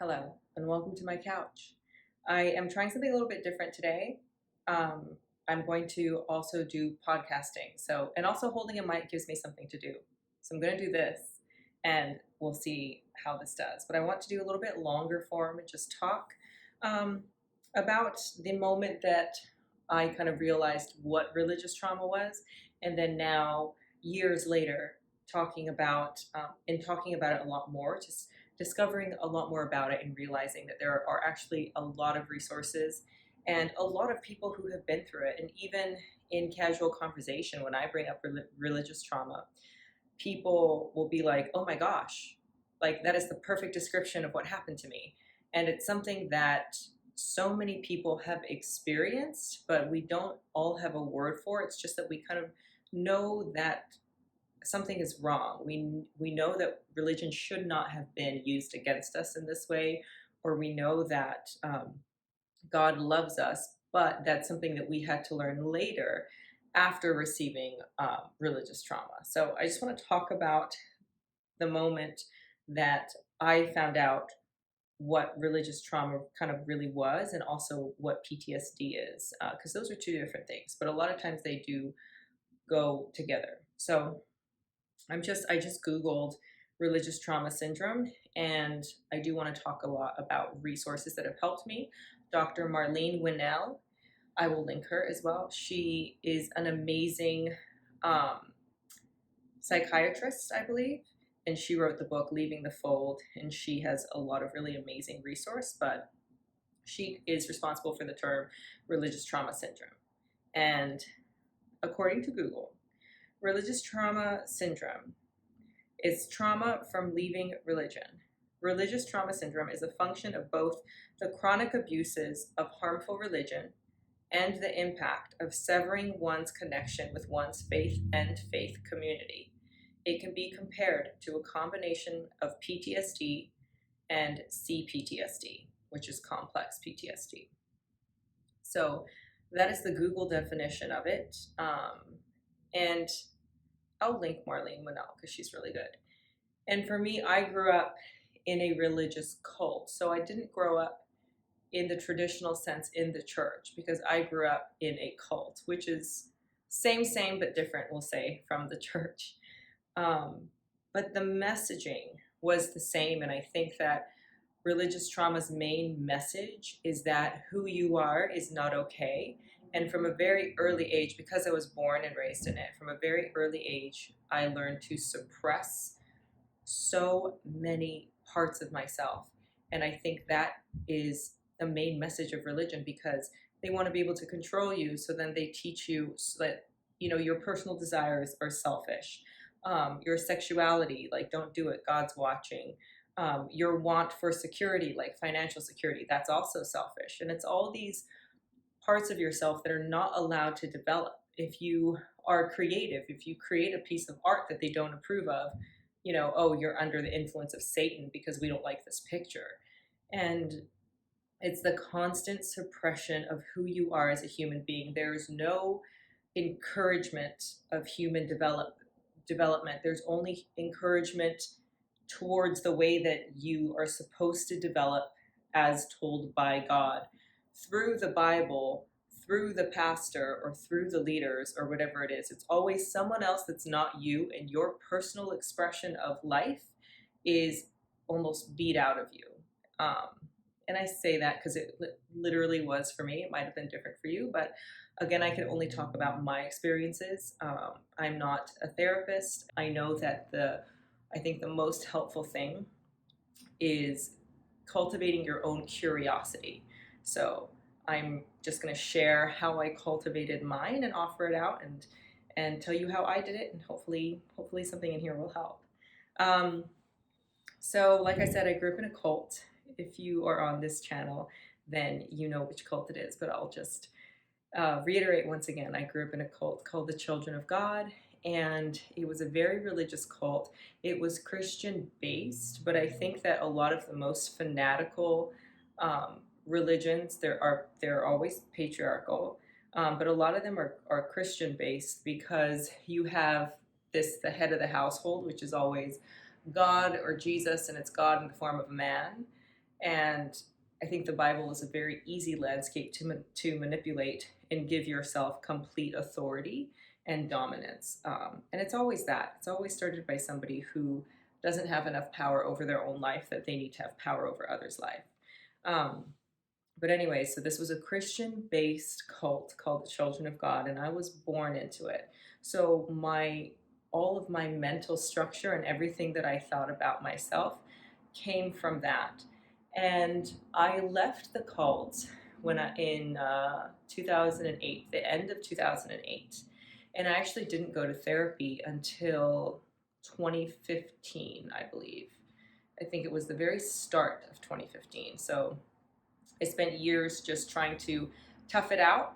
Hello, and welcome to my couch. I am trying something a little bit different today. I'm going to also do podcasting. And also holding a mic gives me something to do. So I'm going to do this and we'll see how this does. But I want to do a little bit longer form and just talk um, about the moment that I kind of realized what religious trauma was. And then now, years later, talking about it a lot more, just discovering a lot more about it and realizing that there are actually a lot of resources and a lot of people who have been through it. And even in casual conversation, when I bring up religious trauma, people will be like, oh my gosh, like that is the perfect description of what happened to me. And it's something that so many people have experienced, but we don't all have a word for it. It's just that we kind of know that something is wrong. We know that religion should not have been used against us in this way, or we know that God loves us, but that's something that we had to learn later after receiving religious trauma. So I just want to talk about the moment that I found out what religious trauma kind of really was and also what PTSD is, because those are two different things, but a lot of times they do go together. So I just Googled religious trauma syndrome, and I do want to talk a lot about resources that have helped me. Dr. Marlene Winnell, I will link her as well. She is an amazing um, psychiatrist, I believe, and she wrote the book Leaving the Fold, and she has a lot of really amazing resource, but she is responsible for the term religious trauma syndrome. And according to Google, religious trauma syndrome is trauma from leaving religion. Religious trauma syndrome is a function of both the chronic abuses of harmful religion and the impact of severing one's connection with one's faith and faith community. It can be compared to a combination of PTSD and CPTSD, which is complex PTSD. So that is the Google definition of it. And I'll link Marlene Winnell because she's really good. And for me, I grew up in a religious cult. So I didn't grow up in the traditional sense in the church because I grew up in a cult, which is same, but different, we'll say, from the church. Um, but the messaging was the same. And I think that religious trauma's main message is that who you are is not okay. And from a very early age, because I was born and raised in it, from a very early age, I learned to suppress so many parts of myself. And I think that is the main message of religion because they want to be able to control you. So then they teach you so that, your personal desires are selfish. Your sexuality, like, don't do it, God's watching. Your want for security, like financial security, that's also selfish. And it's all these parts of yourself that are not allowed to develop. If you are creative, if you create a piece of art that they don't approve of, oh, you're under the influence of Satan because we don't like this picture. And it's the constant suppression of who you are as a human being. There's no encouragement of human development. There's only encouragement towards the way that you are supposed to develop as told by God through the Bible, through the pastor, or through the leaders, or whatever it is. It's always someone else that's not you, and your personal expression of life is almost beat out of you. And I say that because it literally was for me. It might have been different for you, but again, I can only talk about my experiences. I'm not a therapist. I know that I think the most helpful thing is cultivating your own curiosity. So I'm just going to share how I cultivated mine and offer it out and tell you how I did it, and hopefully something in here will help. So like I said, I grew up in a cult. If you are on this channel, then you know which cult it is, but I'll just reiterate once again. I grew up in a cult called the Children of God, and it was a very religious cult. It was Christian based, but I think that a lot of the most fanatical religions, they're always patriarchal, but a lot of them are Christian based because you have the head of the household, which is always God or Jesus, and it's God in the form of a man. And I think the Bible is a very easy landscape to manipulate and give yourself complete authority and dominance. And it's always that. It's always started by somebody who doesn't have enough power over their own life that they need to have power over others' life. Um, but anyway, so this was a Christian-based cult called the Children of God, and I was born into it. So my all of my mental structure and everything that I thought about myself came from that. And I left the cult in 2008, the end of 2008, and I actually didn't go to therapy until 2015, I believe. I think it was the very start of 2015. So I spent years just trying to tough it out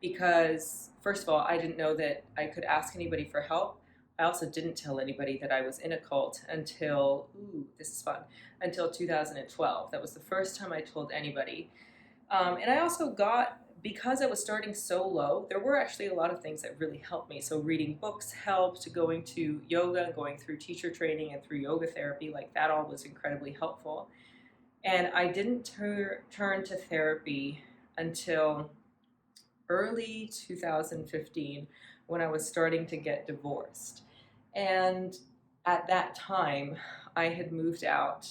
because, first of all, I didn't know that I could ask anybody for help. I also didn't tell anybody that I was in a cult until, ooh, this is fun, until 2012. That was the first time I told anybody. And I also got, because I was starting so low, there were actually a lot of things that really helped me. So reading books helped, going to yoga, going through teacher training and through yoga therapy, like that all was incredibly helpful. And I didn't turn to therapy until early 2015 when I was starting to get divorced. And at that time, I had moved out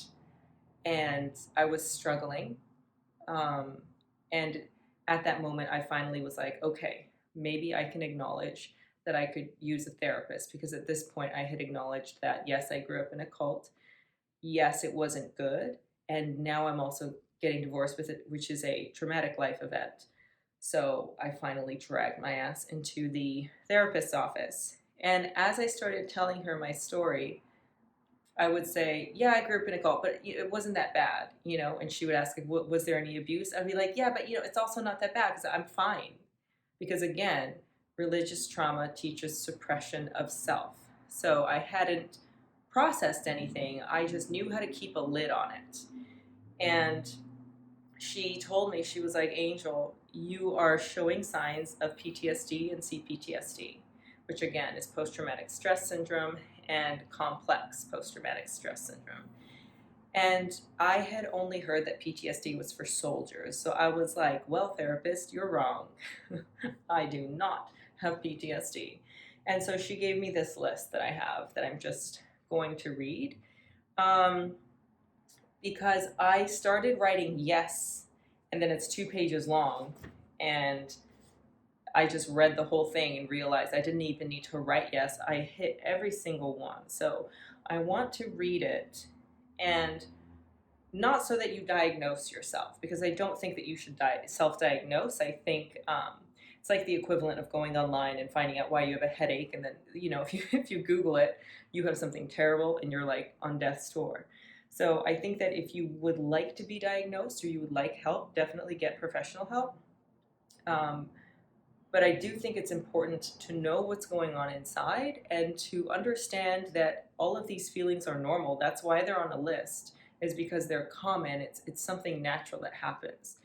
and I was struggling. And at that moment, I finally was like, okay, maybe I can acknowledge that I could use a therapist, because at this point I had acknowledged that, yes, I grew up in a cult. Yes, it wasn't good. And now I'm also getting divorced with it, which is a traumatic life event. So I finally dragged my ass into the therapist's office. And as I started telling her my story, I would say, yeah, I grew up in a cult, but it wasn't that bad, you know? And she would ask, was there any abuse? I'd be like, yeah, but it's also not that bad because I'm fine. Because again, religious trauma teaches suppression of self. So I hadn't processed anything. I just knew how to keep a lid on it. And she told me, she was like, Angel, you are showing signs of PTSD and CPTSD, which again is post-traumatic stress syndrome and complex post-traumatic stress syndrome. And I had only heard that PTSD was for soldiers. So I was like, well, therapist, you're wrong. I do not have PTSD. And so she gave me this list that I have that I'm just going to read. Because I started writing yes, and then it's 2 pages long, and I just read the whole thing and realized I didn't even need to write yes. I hit every single one. So I want to read it, and not so that you diagnose yourself, because I don't think that you should self-diagnose. I think it's like the equivalent of going online and finding out why you have a headache, and then if you Google it, you have something terrible and you're like on death's door. So I think that if you would like to be diagnosed or you would like help, definitely get professional help. But I do think it's important to know what's going on inside and to understand that all of these feelings are normal. That's why they're on a list, is because they're common. It's something natural that happens.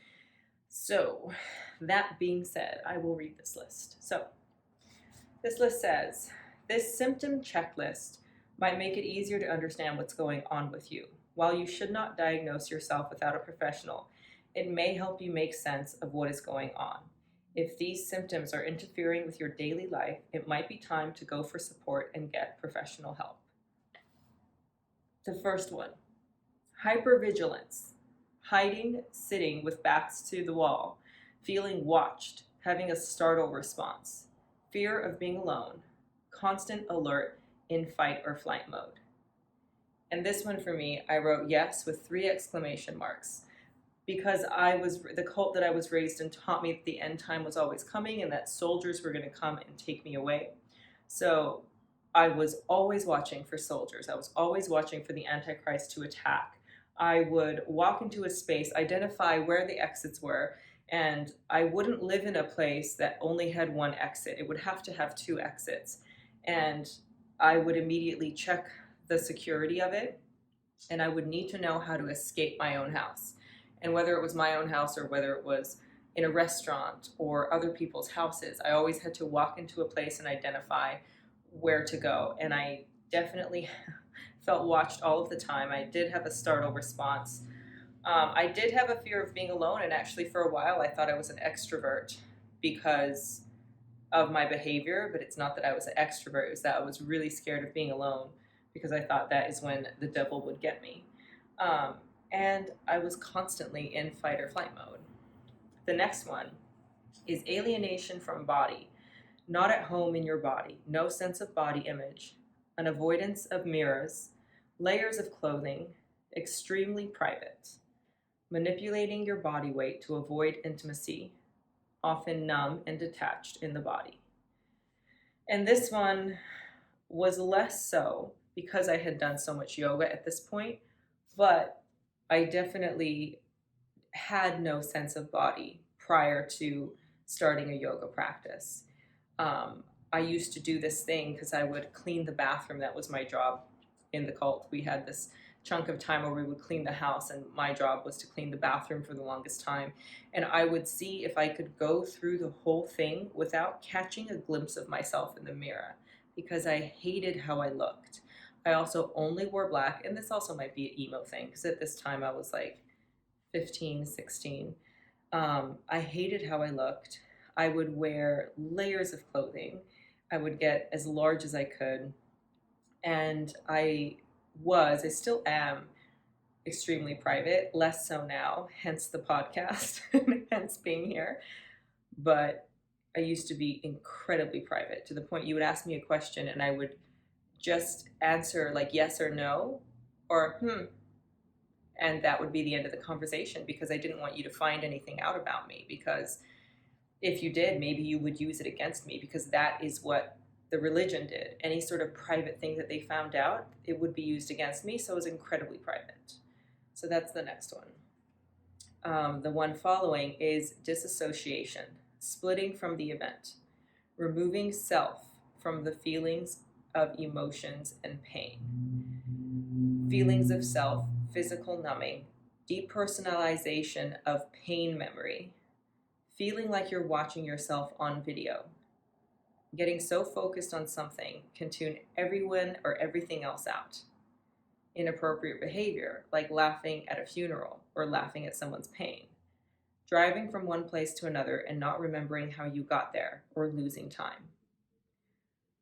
So that being said, I will read this list. So this list says, this symptom checklist might make it easier to understand what's going on with you. While you should not diagnose yourself without a professional, it may help you make sense of what is going on. If these symptoms are interfering with your daily life, it might be time to go for support and get professional help. The first one, hypervigilance, hiding, sitting with backs to the wall, feeling watched, having a startle response, fear of being alone, constant alert, in fight or flight mode. And this one for me, I wrote yes with 3 exclamation marks, because the cult that I was raised in taught me that the end time was always coming and that soldiers were going to come and take me away. So I was always watching for soldiers. I was always watching for the Antichrist to attack. I would walk into a space, identify where the exits were, and I wouldn't live in a place that only had 1 exit. It would have to have 2 exits. And I would immediately check the security of it, and I would need to know how to escape my own house. And whether it was my own house or whether it was in a restaurant or other people's houses, I always had to walk into a place and identify where to go. And I definitely felt watched all of the time. I did have a startle response I did have a fear of being alone, and actually, for a while, I thought I was an extrovert because of my behavior, but it's not that I was an extrovert, it was that I was really scared of being alone because I thought that is when the devil would get me. Um, and I was constantly in fight or flight mode. The next one is alienation from body, not at home in your body, no sense of body image, an avoidance of mirrors, layers of clothing, extremely private, manipulating your body weight to avoid intimacy, often numb and detached in the body. And this one was less so because I had done so much yoga at this point, but I definitely had no sense of body prior to starting a yoga practice. Um, I used to do this thing because I would clean the bathroom. That was my job in the cult. We had this chunk of time where we would clean the house, and my job was to clean the bathroom for the longest time. And I would see if I could go through the whole thing without catching a glimpse of myself in the mirror because I hated how I looked. I also only wore black, and this also might be an emo thing because at this time I was like 15, 16. I hated how I looked. I would wear layers of clothing. I would get as large as I could. And I still am extremely private, less so now, hence the podcast, hence being here. But I used to be incredibly private to the point you would ask me a question and I would just answer like yes or no or and that would be the end of the conversation because I didn't want you to find anything out about me because if you did, maybe you would use it against me because that is what the religion did. Any sort of private thing that they found out, it would be used against me, so it was incredibly private. So that's the next one. The one following is disassociation, splitting from the event, removing self from the feelings of emotions and pain. Feelings of self, physical numbing, depersonalization of pain memory, feeling like you're watching yourself on video. Getting so focused on something can tune everyone or everything else out. Inappropriate behavior, like laughing at a funeral or laughing at someone's pain. Driving from one place to another and not remembering how you got there or losing time.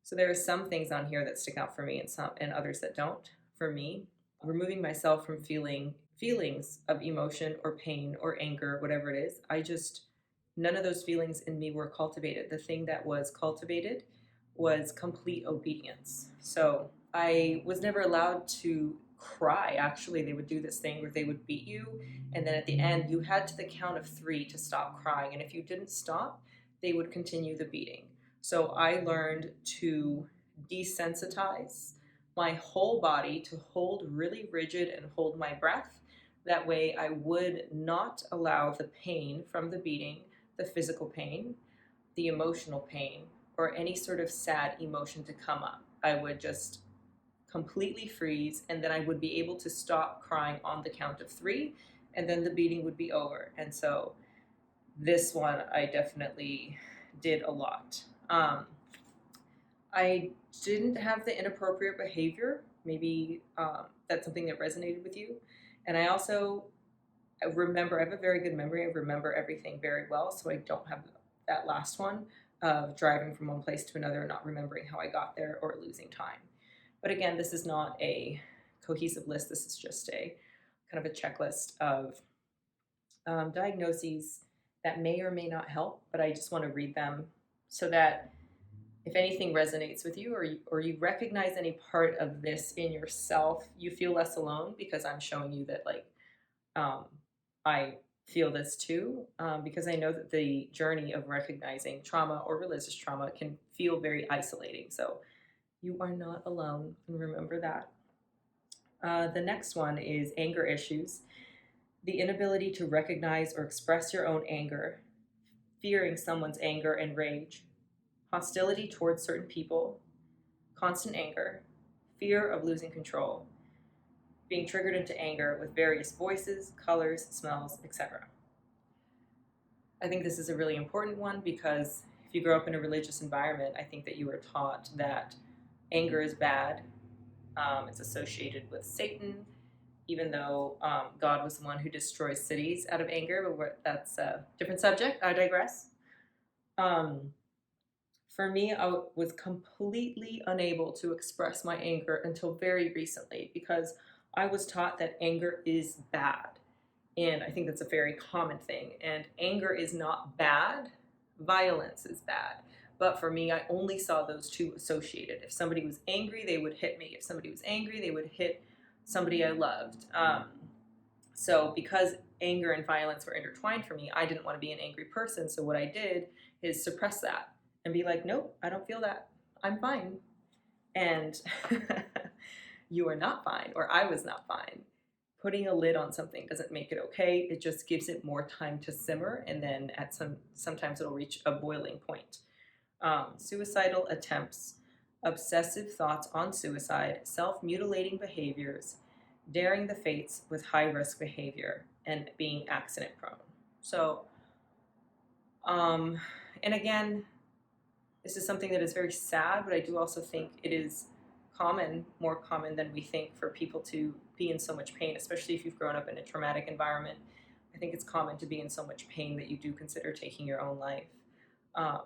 So there are some things on here that stick out for me and others that don't. For me, removing myself from feelings of emotion or pain or anger, whatever it is, none of those feelings in me were cultivated. The thing that was cultivated was complete obedience. So I was never allowed to cry. Actually, they would do this thing where they would beat you, and then at the end, you had to the count of 3 to stop crying. And if you didn't stop, they would continue the beating. So I learned to desensitize my whole body to hold really rigid and hold my breath. That way, I would not allow the pain from the beating, the physical pain, the emotional pain, or any sort of sad emotion to come up. I would just completely freeze, and then I would be able to stop crying on the count of 3, and then the beating would be over. And so this one I definitely did a lot. I didn't have the inappropriate behavior. Maybe that's something that resonated with you. And I also I have a very good memory. I remember everything very well. So I don't have that last one of driving from one place to another and not remembering how I got there or losing time. But again, this is not a cohesive list. This is just a kind of a checklist of diagnoses that may or may not help, but I just want to read them so that if anything resonates with you or you recognize any part of this in yourself, you feel less alone because I'm showing you that I feel this too, because I know that the journey of recognizing trauma or religious trauma can feel very isolating. So you are not alone, and remember that. The next one is anger issues, the inability to recognize or express your own anger, fearing someone's anger and rage, hostility towards certain people, constant anger, fear of losing control, being triggered into anger with various voices, colors, smells, etc. I think this is a really important one because if you grow up in a religious environment, I think that you are taught that anger is bad. It's associated with Satan, even though God was the one who destroys cities out of anger, but that's a different subject. I digress. Um, for me, was completely unable to express my anger until very recently because I was taught that anger is bad. And I think that's a very common thing. And anger is not bad, violence is bad. But for me, I only saw those two associated. If somebody was angry, they would hit me. If somebody was angry, they would hit somebody I loved. So because anger and violence were intertwined for me, I didn't want to be an angry person. So what I did is suppress that and be like, nope, I don't feel that. I'm fine. And you are not fine, or I was not fine. Putting a lid on something doesn't make it okay. It just gives it more time to simmer, and then sometimes it'll reach a boiling point. Suicidal attempts, obsessive thoughts on suicide, self-mutilating behaviors, daring the fates with high-risk behavior, and being accident prone. So, and again, this is something that is very sad, but I do also think it is more common than we think for people to be in so much pain, especially if you've grown up in a traumatic environment. I think it's common to be in so much pain that you do consider taking your own life. Um,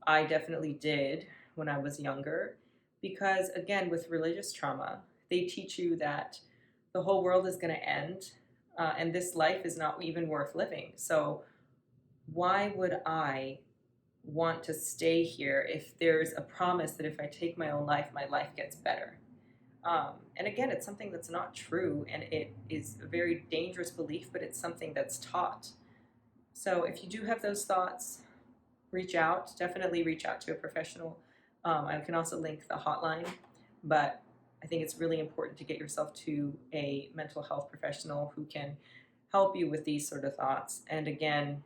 I definitely did when I was younger because, again, with religious trauma, they teach you that the whole world is going to end and this life is not even worth living. So, why would I want to stay here if there's a promise that if I take my own life, my life gets better? And again, it's something that's not true, and it is a very dangerous belief, but it's something that's taught. So if you do have those thoughts, definitely reach out to a professional. I can also link the hotline, but I think it's really important to get yourself to a mental health professional who can help you with these sort of thoughts. And again,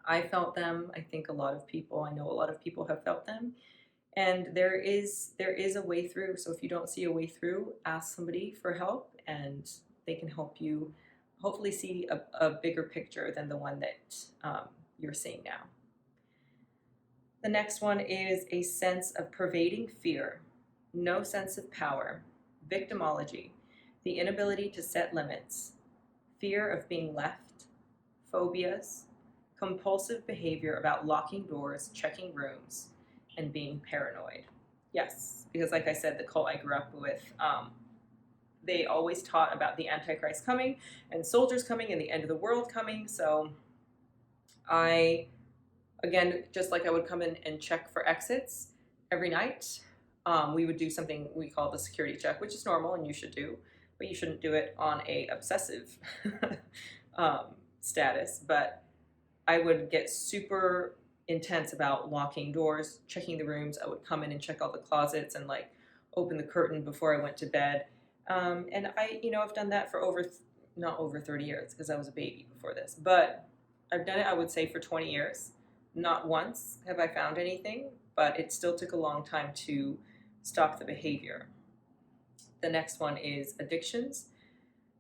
I felt them. I think I know a lot of people have felt them. And there is a way through. So if you don't see a way through, ask somebody for help and they can help you hopefully see a bigger picture than the one that you're seeing now. The next one is a sense of pervading fear, no sense of power, victimology, the inability to set limits, fear of being left, phobias, compulsive behavior about locking doors, checking rooms, and being paranoid. Yes, because like I said, the cult I grew up with, they always taught about the Antichrist coming and soldiers coming and the end of the world coming. So I, again, just like I would come in and check for exits every night, we would do something we call the security check, which is normal and you should do, but you shouldn't do it on a obsessive status. But I would get super intense about locking doors, checking the rooms. I would come in and check all the closets and like open the curtain before I went to bed. And I've done that for not over 30 years because I was a baby before this, but I've done it, I would say, for 20 years. Not once have I found anything, but it still took a long time to stop the behavior. The next one is addictions,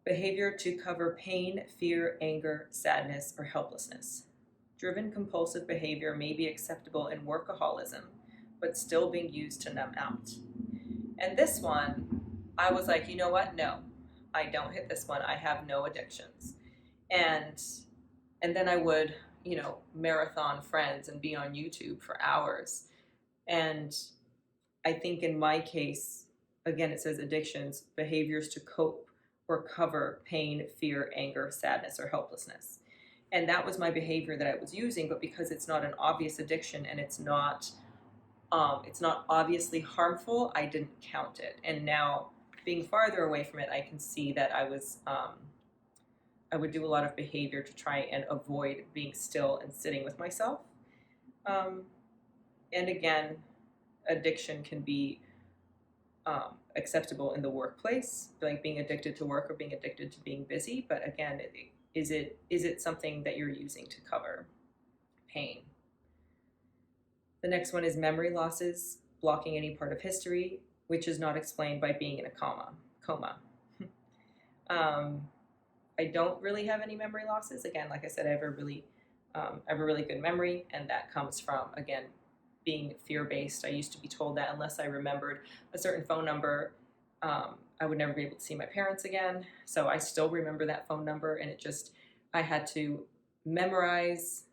behavior to cover pain, fear, anger, sadness, or helplessness. Driven compulsive behavior may be acceptable in workaholism, but still being used to numb out. And this one, I was like, you know what? No, I don't hit this one. I have no addictions. And then I would, marathon Friends and be on YouTube for hours. And I think in my case, again, it says addictions, behaviors to cope or cover pain, fear, anger, sadness, or helplessness. And that was my behavior that I was using, but because it's not an obvious addiction and it's not obviously harmful, I didn't count it. And now, being farther away from it, I can see that I would do a lot of behavior to try and avoid being still and sitting with myself. And again, addiction can be acceptable in the workplace, like being addicted to work or being addicted to being busy. But again, is it something that you're using to cover pain? The next one is memory losses, blocking any part of history, which is not explained by being in a coma. I don't really have any memory losses. Again, like I said, I have a really good memory, and that comes from, again, being fear-based. I used to be told that unless I remembered a certain phone number, I would never be able to see my parents again. So I still remember that phone number, and I had to memorize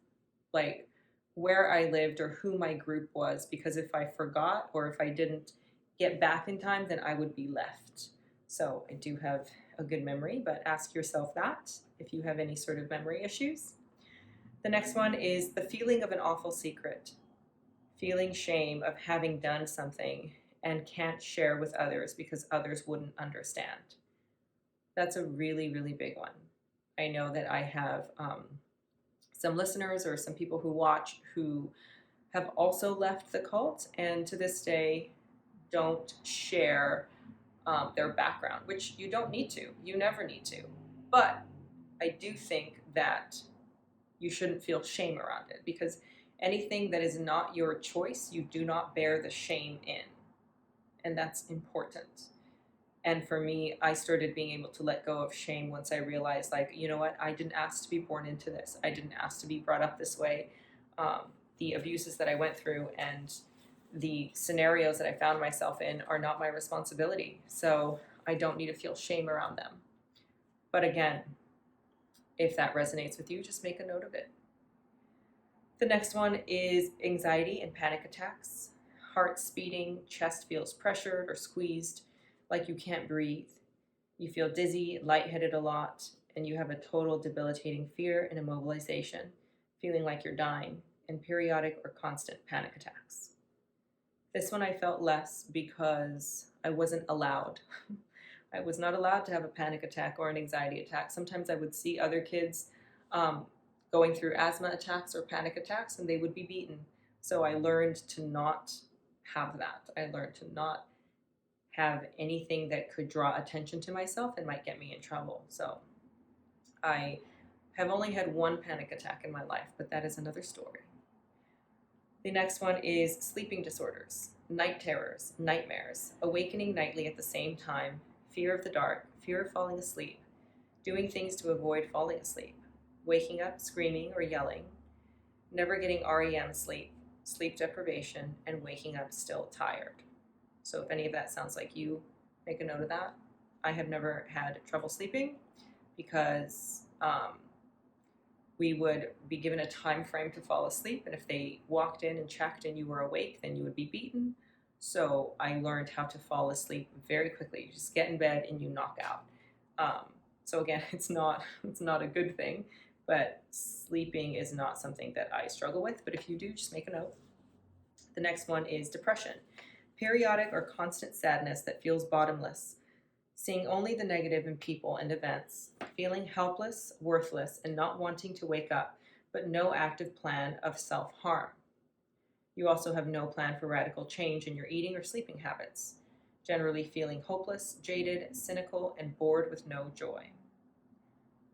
like where I lived or who my group was, because if I forgot or if I didn't get back in time, then I would be left. So I do have a good memory, but ask yourself that if you have any sort of memory issues. The next one is the feeling of an awful secret, feeling shame of having done something and can't share with others because others wouldn't understand. That's a really, really big one. I know that I have some listeners or some people who watch who have also left the cult and to this day don't share their background, which you don't need to. You never need to. But I do think that you shouldn't feel shame around it, because anything that is not your choice, you do not bear the shame in. And that's important. And for me, I started being able to let go of shame once I realized, like, you know what, I didn't ask to be born into this. I didn't ask to be brought up this way. The abuses that I went through and the scenarios that I found myself in are not my responsibility. So I don't need to feel shame around them. But again, if that resonates with you, just make a note of it. The next one is anxiety and panic attacks. Heart speeding, chest feels pressured or squeezed, like you can't breathe. You feel dizzy, lightheaded a lot, and you have a total debilitating fear and immobilization, feeling like you're dying, and periodic or constant panic attacks. This one I felt less because I wasn't allowed. I was not allowed to have a panic attack or an anxiety attack. Sometimes I would see other kids going through asthma attacks or panic attacks, and they would be beaten. So I learned to not have that. I learned to not have anything that could draw attention to myself and might get me in trouble. So I have only had one panic attack in my life, but that is another story. The next one is sleeping disorders, night terrors, nightmares, awakening nightly at the same time, fear of the dark, fear of falling asleep, doing things to avoid falling asleep, waking up screaming or yelling, never getting REM sleep, sleep deprivation, and waking up still tired. So if any of that sounds like you, make a note of that. I have never had trouble sleeping because we would be given a time frame to fall asleep, and if they walked in and checked and you were awake, then you would be beaten. So I learned how to fall asleep very quickly. You just get in bed and you knock out. So again, it's not a good thing, but sleeping is not something that I struggle with. But if you do, just make a note. The next one is depression, periodic or constant sadness that feels bottomless, seeing only the negative in people and events, feeling helpless, worthless, and not wanting to wake up, but no active plan of self-harm. You also have no plan for radical change in your eating or sleeping habits, generally feeling hopeless, jaded, cynical, and bored with no joy.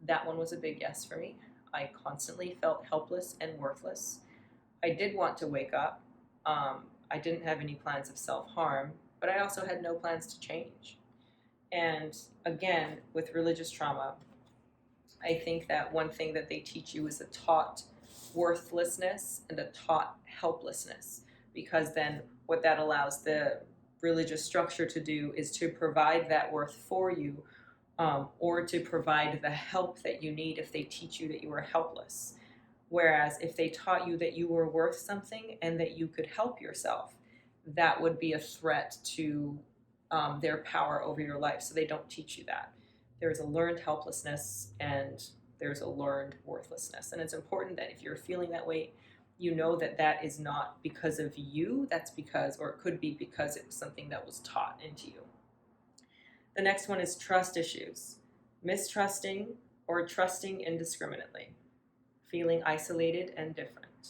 That one was a big yes for me. I constantly felt helpless and worthless. I did want to wake up. I didn't have any plans of self-harm, but I also had no plans to change. And again, with religious trauma, I think that one thing that they teach you is a taught worthlessness and a taught helplessness, because then what that allows the religious structure to do is to provide that worth for you, or to provide the help that you need if they teach you that you are helpless. Whereas if they taught you that you were worth something and that you could help yourself, that would be a threat to their power over your life. So they don't teach you that. There's a learned helplessness and there's a learned worthlessness. And it's important that if you're feeling that way, you know that that is not because of you. That's because, or it could be because it was something that was taught into you. The next one is trust issues, mistrusting or trusting indiscriminately, feeling isolated and different.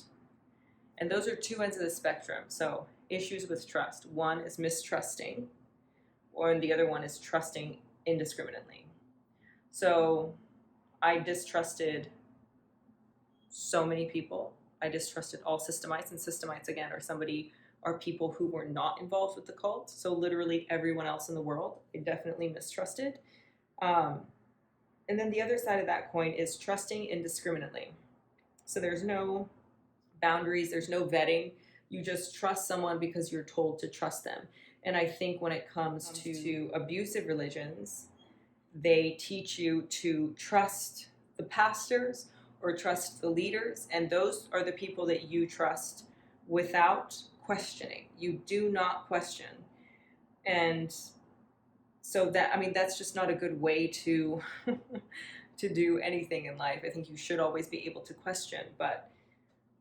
And those are two ends of the spectrum. So issues with trust. One is mistrusting, and the other one is trusting indiscriminately. So I distrusted so many people. I distrusted all systemites, and systemites, again, are people who were not involved with the cult. So literally everyone else in the world, I definitely mistrusted. And then the other side of that coin is trusting indiscriminately. So there's no boundaries, there's no vetting. You just trust someone because you're told to trust them. And I think when it comes to abusive religions, they teach you to trust the pastors or trust the leaders, and those are the people that you trust without questioning. You do not question. And so that, I mean, that's just not a good way to to do anything in life. I think you should always be able to question, but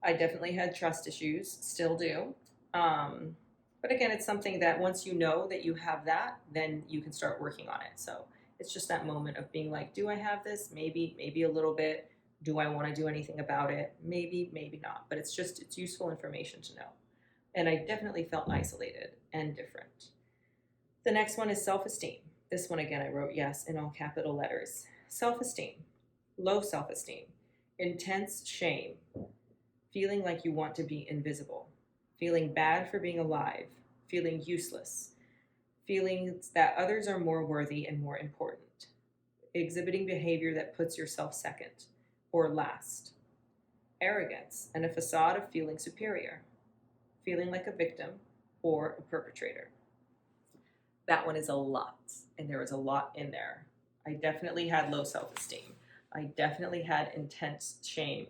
I definitely had trust issues, still do. Um, but again, it's something that once you know that you have that, then you can start working on it. So it's just that moment of being like, do I have this? Maybe, maybe a little bit. Do I want to do anything about it? Maybe, maybe not. But it's useful information to know. And I definitely felt isolated and different. The next one is self esteem. This one again, I wrote yes in all capital letters. Self esteem, low self esteem, intense shame, feeling like you want to be invisible, feeling bad for being alive, feeling useless, feeling that others are more worthy and more important, exhibiting behavior that puts yourself second or last, arrogance and a facade of feeling superior, feeling like a victim or a perpetrator. That one is a lot, and there was a lot in there. I definitely had low self esteem. I definitely had intense shame.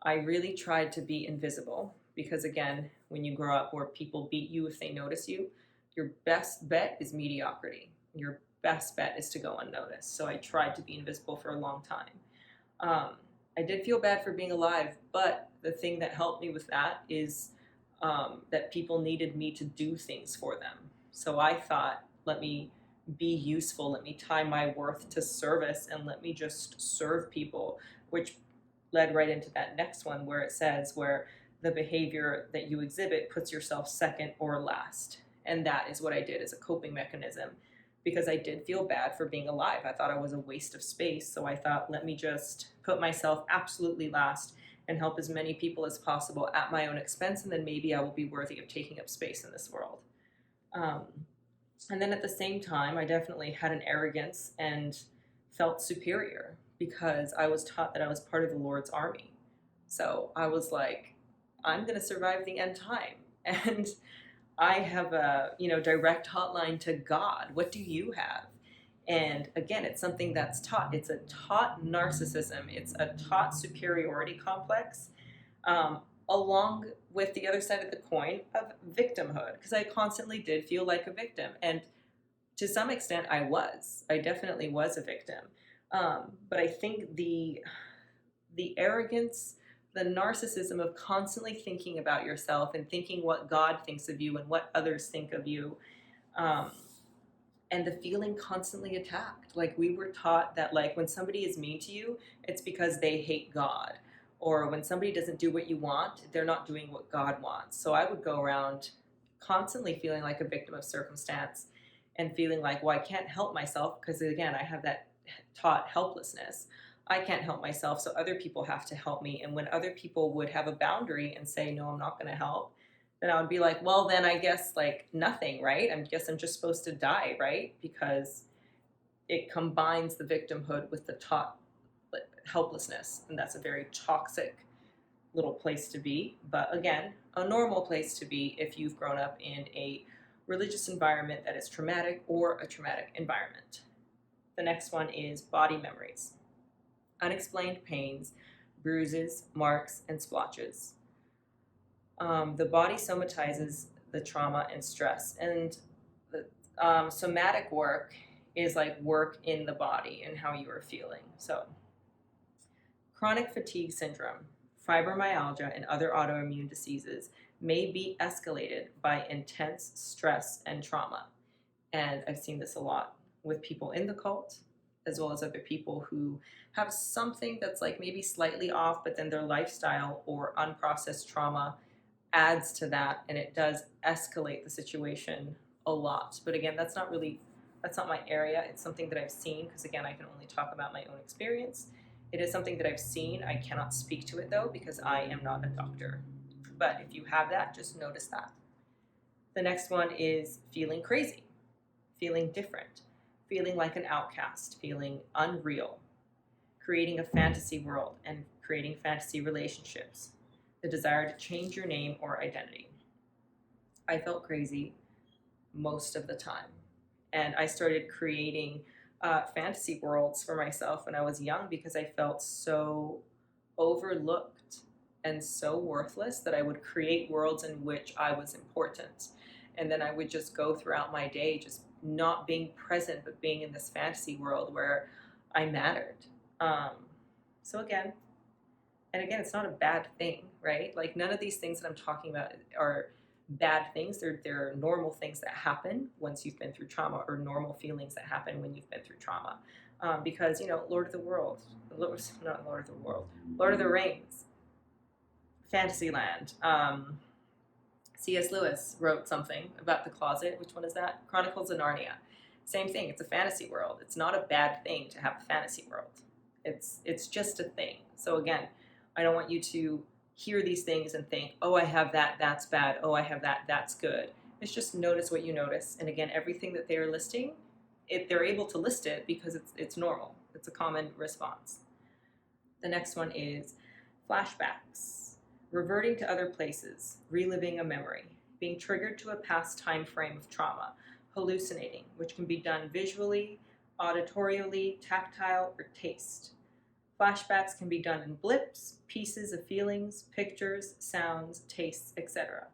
I really tried to be invisible because, again, when you grow up where people beat you if they notice you, your best bet is mediocrity. Your best bet is to go unnoticed. So I tried to be invisible for a long time. I did feel bad for being alive, but the thing that helped me with that is that people needed me to do things for them. So I thought, let me be useful, let me tie my worth to service, and let me just serve people, which led right into that next one where it says where the behavior that you exhibit puts yourself second or last. And that is what I did as a coping mechanism because I did feel bad for being alive. I thought I was a waste of space. So I thought, let me just put myself absolutely last and help as many people as possible at my own expense. And then maybe I will be worthy of taking up space in this world. And then at the same time, I definitely had an arrogance and felt superior because I was taught that I was part of the Lord's army. So I was like, I'm going to survive the end time. And I have a, direct hotline to God. What do you have? And again, it's something that's taught. It's a taught narcissism. It's a taught superiority complex, along with the other side of the coin of victimhood, because I constantly did feel like a victim. And to some extent, I was. I definitely was a victim. But I think the arrogance, the narcissism of constantly thinking about yourself and thinking what God thinks of you and what others think of you, and the feeling constantly attacked. Like we were taught that like when somebody is mean to you, it's because they hate God. Or when somebody doesn't do what you want, they're not doing what God wants. So I would go around constantly feeling like a victim of circumstance and feeling like, well, I can't help myself because, again, I have that taught helplessness. I can't help myself, so other people have to help me. And when other people would have a boundary and say, no, I'm not going to help, then I would be like, well, then I guess like nothing, right? I guess I'm just supposed to die, right? Because it combines the victimhood with the taught helplessness, and that's a very toxic little place to be. But again, a normal place to be if you've grown up in a religious environment that is traumatic or a traumatic environment. The next one is body memories. Unexplained pains, bruises, marks, and splotches. The body somatizes the trauma and stress, and the somatic work is like work in the body and how you are feeling. So, chronic fatigue syndrome, fibromyalgia, and other autoimmune diseases may be escalated by intense stress and trauma. And I've seen this a lot with people in the cult, as well as other people who have something that's like maybe slightly off, but then their lifestyle or unprocessed trauma adds to that, and it does escalate the situation a lot. But again, that's not my area. It's something that I've seen because, again, I can only talk about my own experience. It is something that I've seen. I cannot speak to it, though, because I am not a doctor. But if you have that, just notice that. The next one is feeling crazy, feeling different, feeling like an outcast, feeling unreal, creating a fantasy world and creating fantasy relationships, the desire to change your name or identity. I felt crazy most of the time. And I started creating fantasy worlds for myself when I was young because I felt so overlooked and so worthless that I would create worlds in which I was important. And then I would just go throughout my day just not being present, but being in this fantasy world where I mattered. Um, so again, and again, it's not a bad thing, right? Like none of these things that I'm talking about are bad things. They're normal things that happen once you've been through trauma, or normal feelings that happen when you've been through trauma. Because Lord of the World, not Lord of the World, Lord of the Rings, Fantasyland. C.S. Lewis wrote something about the closet. Which one is that? Chronicles of Narnia. Same thing. It's a fantasy world. It's not a bad thing to have a fantasy world. It's just a thing. So again, I don't want you to hear these things and think, oh, I have that, that's bad. Oh, I have that, that's good. It's just notice what you notice. And again, everything that they are listing, they're able to list it because it's normal. It's a common response. The next one is flashbacks, reverting to other places, reliving a memory, being triggered to a past time frame of trauma, hallucinating, which can be done visually, auditorially, tactile, or taste. Flashbacks can be done in blips, pieces of feelings, pictures, sounds, tastes, etc.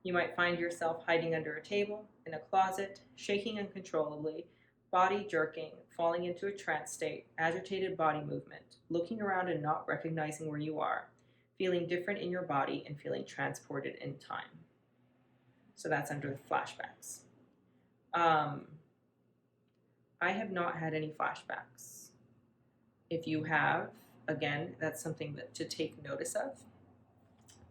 You might find yourself hiding under a table, in a closet, shaking uncontrollably, body jerking, falling into a trance state, agitated body movement, looking around and not recognizing where you are, feeling different in your body, and feeling transported in time. So that's under the flashbacks. I have not had any flashbacks. If you have, again, that's something to take notice of.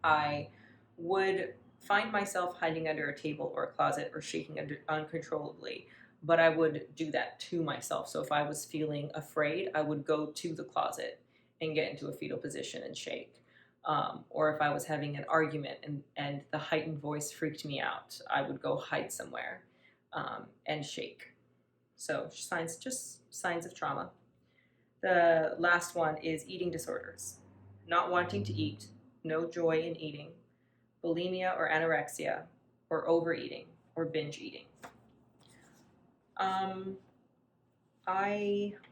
I would find myself hiding under a table or a closet or shaking uncontrollably, but I would do that to myself. So if I was feeling afraid, I would go to the closet and get into a fetal position and shake. Or if I was having an argument and the heightened voice freaked me out, I would go hide somewhere and shake. So signs of trauma. The last one is eating disorders. Not wanting to eat, no joy in eating, bulimia or anorexia, or overeating, or binge eating.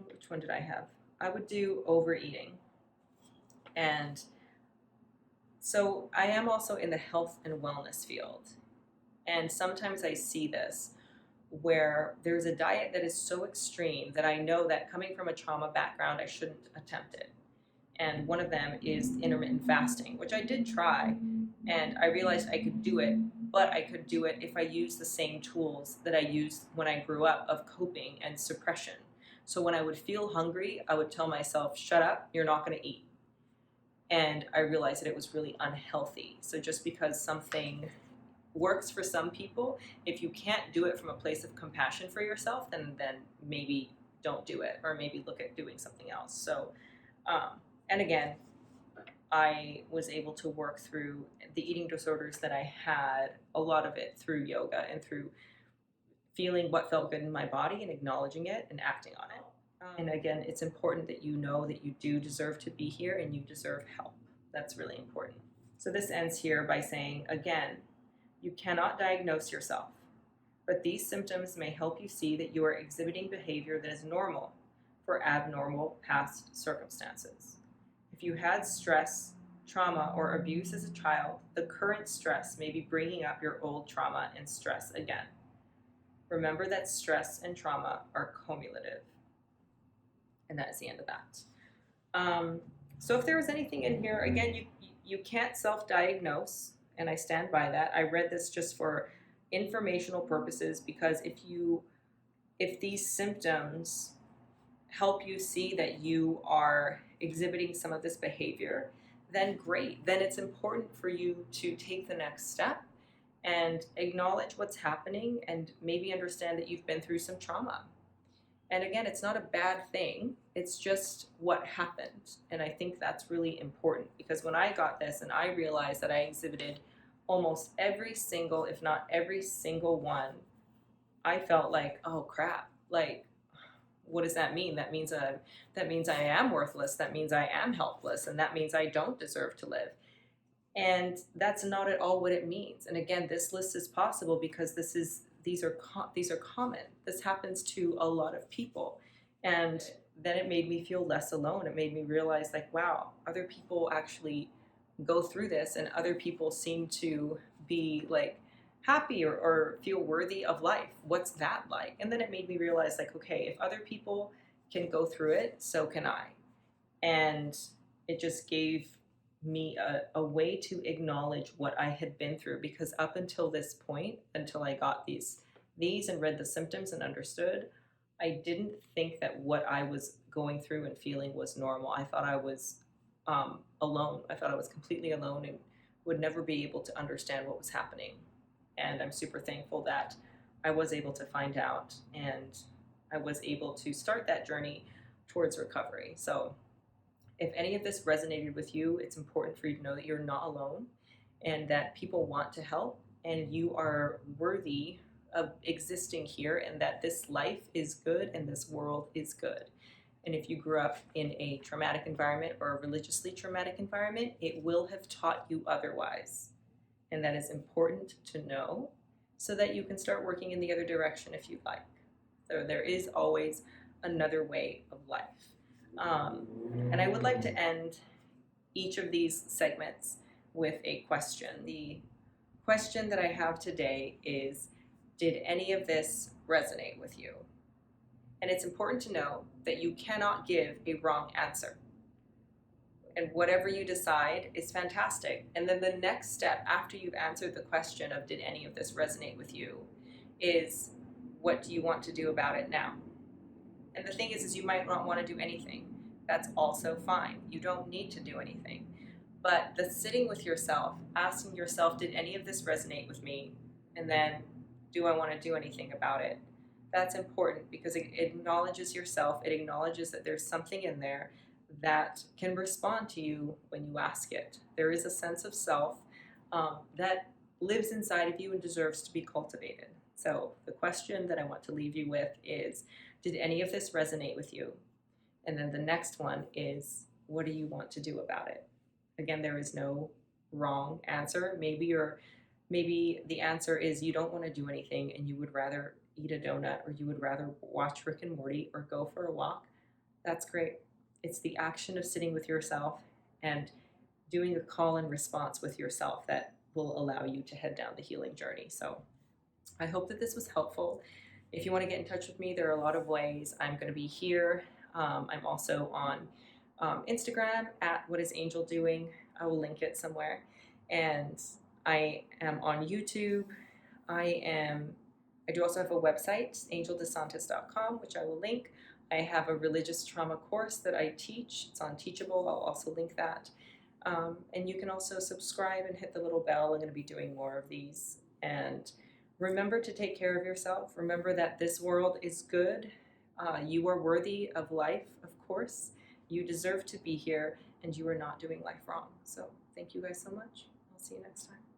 Which one did I have? I would do overeating. And so I am also in the health and wellness field. And sometimes I see this where there's a diet that is so extreme that I know that coming from a trauma background, I shouldn't attempt it. And one of them is intermittent fasting, which I did try, and I realized I could do it, but I could do it if I used the same tools that I used when I grew up of coping and suppression. So when I would feel hungry, I would tell myself, shut up, you're not going to eat. And I realized that it was really unhealthy. So just because something works for some people, if you can't do it from a place of compassion for yourself, then maybe don't do it, or maybe look at doing something else. So, and again, I was able to work through the eating disorders that I had, a lot of it through yoga and through feeling what felt good in my body and acknowledging it and acting on it. And again, it's important that you know that you do deserve to be here and you deserve help. That's really important. So this ends here by saying, again, you cannot diagnose yourself, but these symptoms may help you see that you are exhibiting behavior that is normal for abnormal past circumstances. If you had stress, trauma, or abuse as a child, the current stress may be bringing up your old trauma and stress again. Remember that stress and trauma are cumulative. And that is the end of that. So if there was anything in here, again, you can't self-diagnose, and I stand by that. I read this just for informational purposes, because if these symptoms help you see that you are exhibiting some of this behavior, then great. Then it's important for you to take the next step and acknowledge what's happening and maybe understand that you've been through some trauma. And again, it's not a bad thing. It's just what happened. And I think that's really important, because when I got this and I realized that I exhibited almost every single, if not every single one, I felt like, oh crap, like, what does that mean? That means I am worthless. That means I am helpless. And that means I don't deserve to live. And that's not at all what it means. And again, this list is possible because this is these are common. This happens to a lot of people. And then it made me feel less alone. It made me realize, like, wow, other people actually go through this, and other people seem to be like happy or feel worthy of life. What's that like? And then it made me realize, like, okay, if other people can go through it, so can I. And it just gave me a way to acknowledge what I had been through, because up until this point, until I got these and read the symptoms and understood, I didn't think that what I was going through and feeling was normal. I thought I was alone. I thought I was completely alone and would never be able to understand what was happening. And I'm super thankful that I was able to find out, and I was able to start that journey towards recovery. So if any of this resonated with you, it's important for you to know that you're not alone, and that people want to help, and you are worthy of existing here, and that this life is good and this world is good. And if you grew up in a traumatic environment or a religiously traumatic environment, it will have taught you otherwise. And that is important to know, so that you can start working in the other direction if you'd like. So there is always another way of life. And I would like to end each of these segments with a question. The question that I have today is, did any of this resonate with you? And it's important to know that you cannot give a wrong answer. And whatever you decide is fantastic. And then the next step after you've answered the question of, did any of this resonate with you, is, what do you want to do about it now? And the thing is you might not want to do anything. That's also fine. You don't need to do anything. But the sitting with yourself, asking yourself, did any of this resonate with me? And then, do I want to do anything about it? That's important, because it acknowledges yourself. It acknowledges that there's something in there that can respond to you when you ask it. There is a sense of self that lives inside of you and deserves to be cultivated. So the question that I want to leave you with is, did any of this resonate with you? And then the next one is, what do you want to do about it? Again, there is no wrong answer. Maybe the answer is you don't want to do anything and you would rather eat a donut, or you would rather watch Rick and Morty or go for a walk. That's great. It's the action of sitting with yourself and doing a call and response with yourself that will allow you to head down the healing journey. So I hope that this was helpful. If you want to get in touch with me, there are a lot of ways. I'm going to be here. I'm also on Instagram at What Is Angel Doing. I will link it somewhere. And I am on YouTube. I do also have a website, angeldesantis.com, which I will link. I have a religious trauma course that I teach. It's on Teachable. I'll also link that. And you can also subscribe and hit the little bell. I'm going to be doing more of these. And remember to take care of yourself. Remember that this world is good. You are worthy of life, of course. You deserve to be here, and you are not doing life wrong. So thank you guys so much. I'll see you next time.